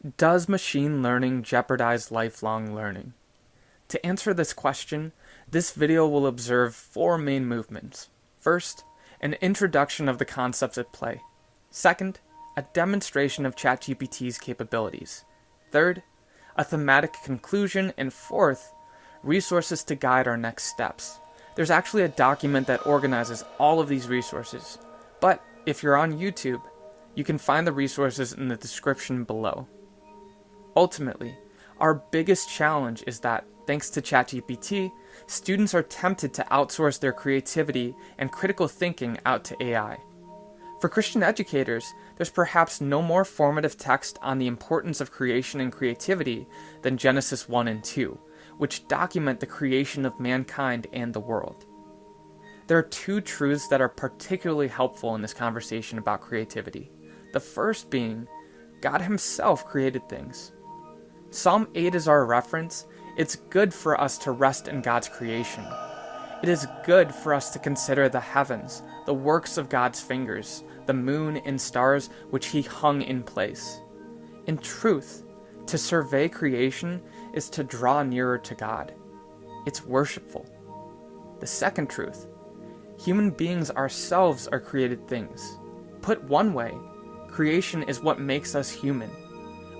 Does machine learning jeopardize lifelong learning? To answer this question, this video will observe four main movements. First, an introduction of the concepts at play. Second, a demonstration of ChatGPT's capabilities. Third, a thematic conclusion. And fourth, resources to guide our next steps. There's actually a document that organizes all of these resources, but if you're on YouTube, you can find the resources in the description below. Ultimately, our biggest challenge is that, thanks to ChatGPT, students are tempted to outsource their creativity and critical thinking out to AI. For Christian educators, there's perhaps no more formative text on the importance of creation and creativity than Genesis 1 and 2, which document the creation of mankind and the world. There are two truths that are particularly helpful in this conversation about creativity. The first being, God Himself created things. Psalm 8 is our reference. It's good for us to rest in God's creation. It is good for us to consider the heavens, the works of God's fingers, the moon and stars which He hung in place. In truth, to survey creation is to draw nearer to God. It's worshipful. The second truth, human beings ourselves are created things. Put one way, creation is what makes us human.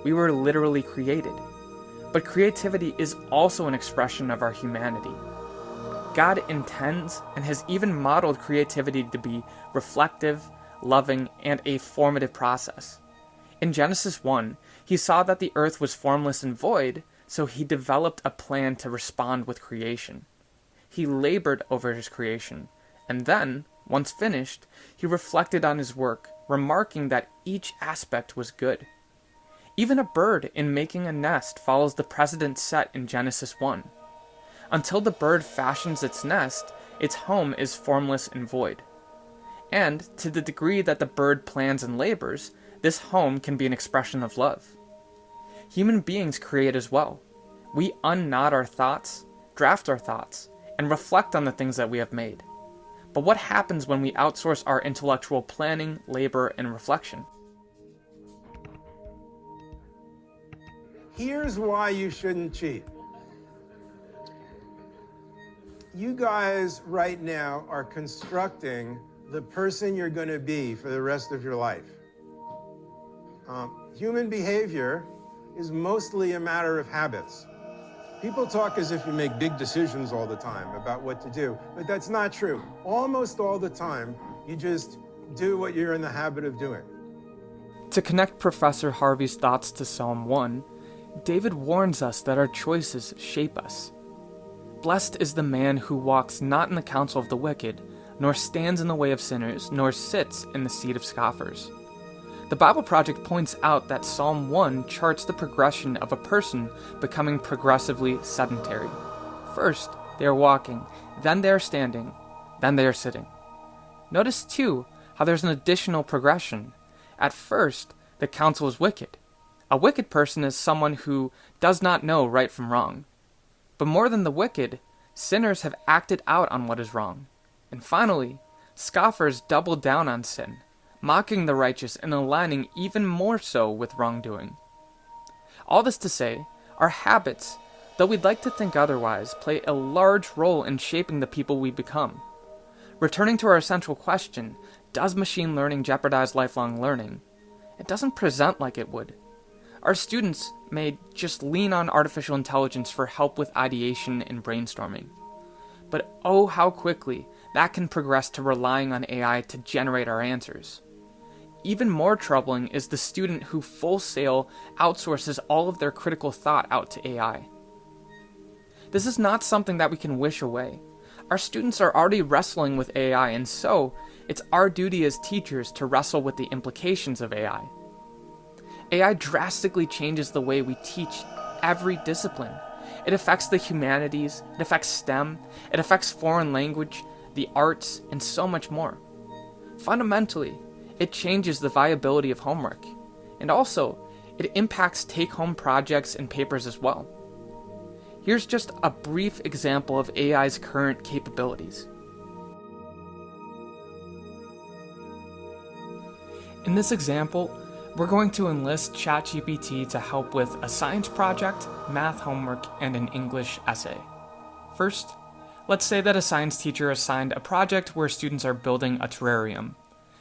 We were literally created. But creativity is also an expression of our humanity. God intends and has even modeled creativity to be reflective, loving, and a formative process. In Genesis 1, He saw that the earth was formless and void, so He developed a plan to respond with creation. He labored over His creation, and then, once finished, He reflected on His work, remarking that each aspect was good. Even a bird in making a nest follows the precedent set in Genesis 1. Until the bird fashions its nest, its home is formless and void. And, to the degree that the bird plans and labors, this home can be an expression of love. Human beings create as well. We unknot our thoughts, draft our thoughts, and reflect on the things that we have made. But what happens when we outsource our intellectual planning, labor, and reflection? Here's why you shouldn't cheat. You guys right now are constructing the person you're going to be for the rest of your life. Human behavior is mostly a matter of habits. People talk as if you make big decisions all the time about what to do, but that's not true. Almost all the time, you just do what you're in the habit of doing. To connect Professor Harvey's thoughts to Psalm 1, David warns us that our choices shape us. Blessed is the man who walks not in the counsel of the wicked, nor stands in the way of sinners, nor sits in the seat of scoffers. The Bible Project points out that Psalm 1 charts the progression of a person becoming progressively sedentary. First, they are walking, then they are standing, then they are sitting. Notice, too, how there's an additional progression. At first, the counsel is wicked. A wicked person is someone who does not know right from wrong. But more than the wicked, sinners have acted out on what is wrong. And finally, scoffers double down on sin, mocking the righteous and aligning even more so with wrongdoing. All this to say, our habits, though we'd like to think otherwise, play a large role in shaping the people we become. Returning to our essential question, does machine learning jeopardize lifelong learning? It doesn't present like it would. Our students may just lean on artificial intelligence for help with ideation and brainstorming. But oh, how quickly that can progress to relying on AI to generate our answers. Even more troubling is the student who full sail outsources all of their critical thought out to AI. This is not something that we can wish away. Our students are already wrestling with AI, and so it's our duty as teachers to wrestle with the implications of AI. AI drastically changes the way we teach every discipline. It affects the humanities, it affects STEM, it affects foreign language, the arts, and so much more. Fundamentally, it changes the viability of homework, and also, it impacts take-home projects and papers as well. Here's just a brief example of AI's current capabilities. In this example, We're going to enlist ChatGPT to help with a science project, math homework, and an English essay. First, let's say that a science teacher assigned a project where students are building a terrarium.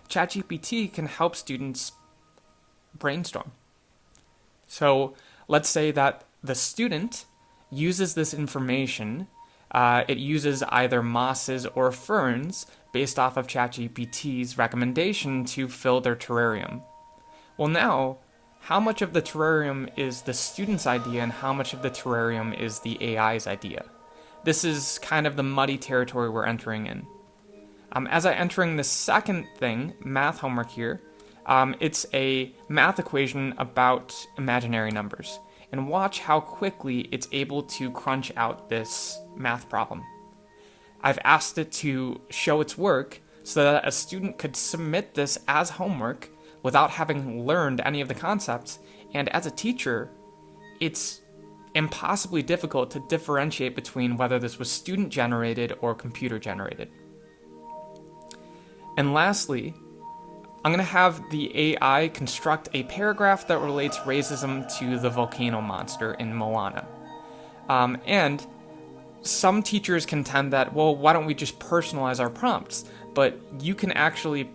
ChatGPT can help students brainstorm. So let's say that the student uses this information. It uses either mosses or ferns based off of ChatGPT's recommendation to fill their terrarium. Well, now, how much of the terrarium is the student's idea and how much of the terrarium is the AI's idea? This is kind of the muddy territory we're entering in. As I'm entering the second thing, math homework here, it's a math equation about imaginary numbers. And watch how quickly it's able to crunch out this math problem. I've asked it to show its work so that a student could submit this as homework without having learned any of the concepts, and as a teacher, it's impossibly difficult to differentiate between whether this was student-generated or computer-generated. And lastly, I'm going to have the AI construct a paragraph that relates racism to the volcano monster in Moana. And some teachers contend that, well, why don't we just personalize our prompts? But you can actually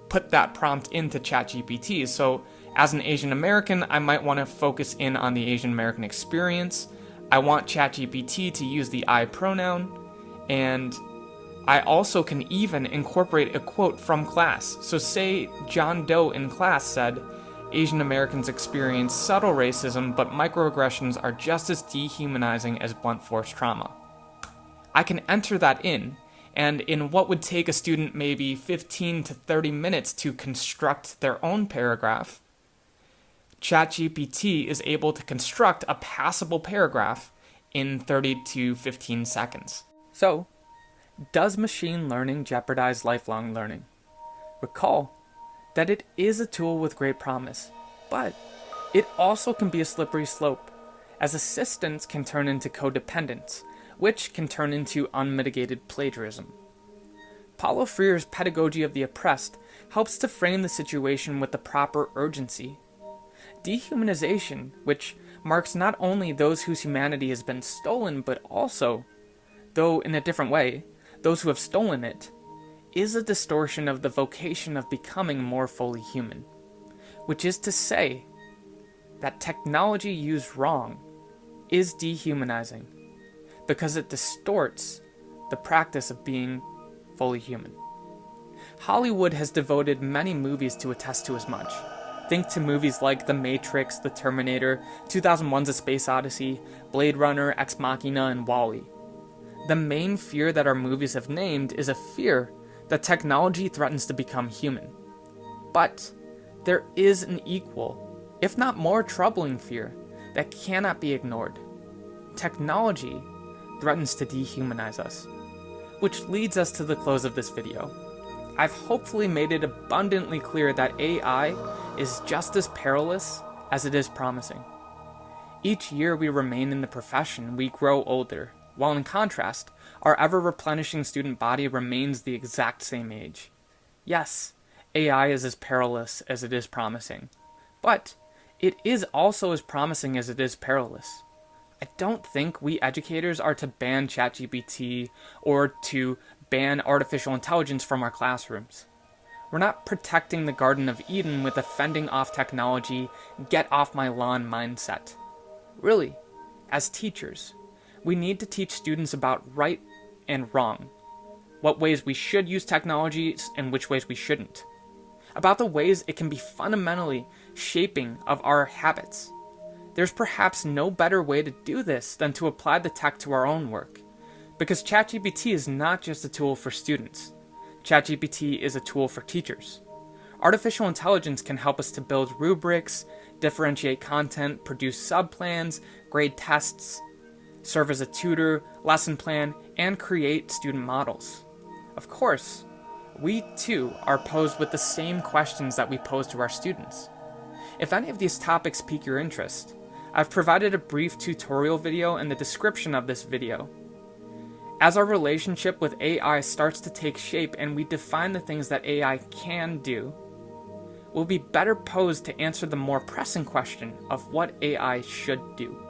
put that prompt into ChatGPT. So as an Asian American, I might want to focus in on the Asian American experience. I want ChatGPT to use the I pronoun, and I also can even incorporate a quote from class. So say John Doe in class said, Asian Americans experience subtle racism, but microaggressions are just as dehumanizing as blunt force trauma. I can enter that in, and in what would take a student maybe 15 to 30 minutes to construct their own paragraph, ChatGPT is able to construct a passable paragraph in 30 to 15 seconds. So, does machine learning jeopardize lifelong learning? Recall that it is a tool with great promise, but it also can be a slippery slope, as assistance can turn into codependence, which can turn into unmitigated plagiarism. Paulo Freire's Pedagogy of the Oppressed helps to frame the situation with the proper urgency. Dehumanization, which marks not only those whose humanity has been stolen, but also, though in a different way, those who have stolen it, is a distortion of the vocation of becoming more fully human, which is to say that technology used wrong is dehumanizing because it distorts the practice of being fully human. Hollywood has devoted many movies to attest to as much. Think to movies like The Matrix, The Terminator, 2001's A Space Odyssey, Blade Runner, Ex Machina, and WALL-E. The main fear that our movies have named is a fear that technology threatens to become human. But there is an equal, if not more troubling fear that cannot be ignored. Technology threatens to dehumanize us, which leads us to the close of this video. I've hopefully made it abundantly clear that AI is just as perilous as it is promising. Each year we remain in the profession, we grow older, while in contrast, our ever-replenishing student body remains the exact same age. Yes, AI is as perilous as it is promising, but it is also as promising as it is perilous. I don't think we educators are to ban ChatGPT or to ban artificial intelligence from our classrooms. We're not protecting the Garden of Eden with a fending off technology, get off my lawn mindset. Really, as teachers, we need to teach students about right and wrong, what ways we should use technology and which ways we shouldn't, about the ways it can be fundamentally shaping of our habits. There's perhaps no better way to do this than to apply the tech to our own work, because ChatGPT is not just a tool for students. ChatGPT is a tool for teachers. Artificial intelligence can help us to build rubrics, differentiate content, produce subplans, grade tests, serve as a tutor, lesson plan, and create student models. Of course, we too are posed with the same questions that we pose to our students. If any of these topics pique your interest, I've provided a brief tutorial video in the description of this video. As our relationship with AI starts to take shape and we define the things that AI can do, will be better posed to answer the more pressing question of what AI should do.